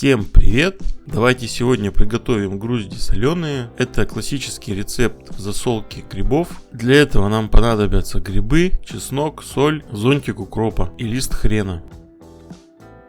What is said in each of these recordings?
Всем привет! Давайте сегодня приготовим грузди соленые. Это классический рецепт засолки грибов. Для этого нам понадобятся грибы, чеснок, соль, зонтик укропа и лист хрена.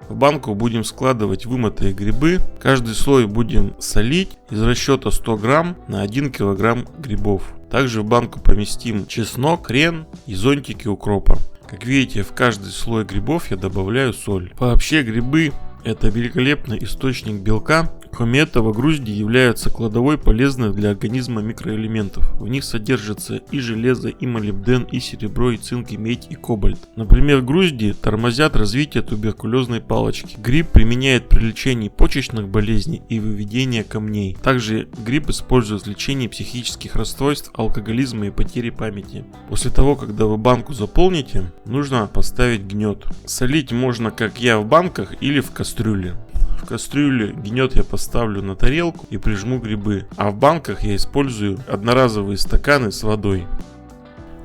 В банку будем складывать вымытые грибы. Каждый слой будем солить из расчета 100 грамм на 1 килограмм грибов. Также в банку поместим чеснок, хрен и зонтики укропа. Как видите, в каждый слой грибов я добавляю соль. Вообще грибы — это великолепный источник белка. Кроме этого, грузди являются кладовой полезных для организма микроэлементов. В них содержатся и железо, и молибден, и серебро, и цинк, и медь, и кобальт. Например, грузди тормозят развитие туберкулезной палочки. Гриб применяет при лечении почечных болезней и выведении камней. Также гриб используют в лечении психических расстройств, алкоголизма и потери памяти. После того, когда вы банку заполните, нужно поставить гнет. Солить можно, как я, в банках или в кастрюле. В кастрюле гнет я поставлю на тарелку и прижму грибы, а в банках я использую одноразовые стаканы с водой.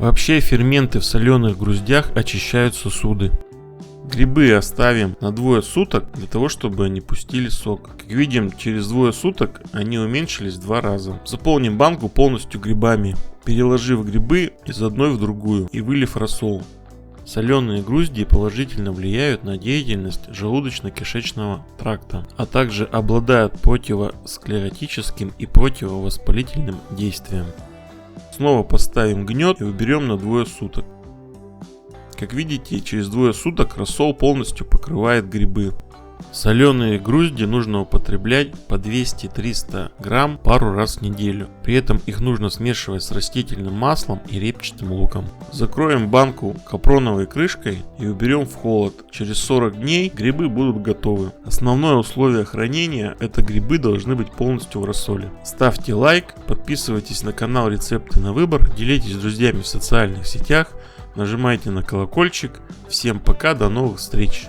Вообще ферменты в соленых груздях очищают сосуды. Грибы оставим на 2 суток для того, чтобы они пустили сок. Как видим, через 2 суток они уменьшились в 2 раза. Заполним банку полностью грибами, переложив грибы из одной в другую и вылив рассол. Соленые грузди положительно влияют на деятельность желудочно-кишечного тракта, а также обладают противосклеротическим и противовоспалительным действием. Снова поставим гнет и уберем на 2 суток. Как видите, через 2 суток рассол полностью покрывает грибы. Соленые грузди нужно употреблять по 200-300 грамм пару раз в неделю. При этом их нужно смешивать с растительным маслом и репчатым луком. Закроем банку капроновой крышкой и уберем в холод. Через 40 дней грибы будут готовы. Основное условие хранения — это грибы должны быть полностью в рассоле. Ставьте лайк, подписывайтесь на канал Рецепты на выбор, делитесь с друзьями в социальных сетях, нажимайте на колокольчик. Всем пока, до новых встреч!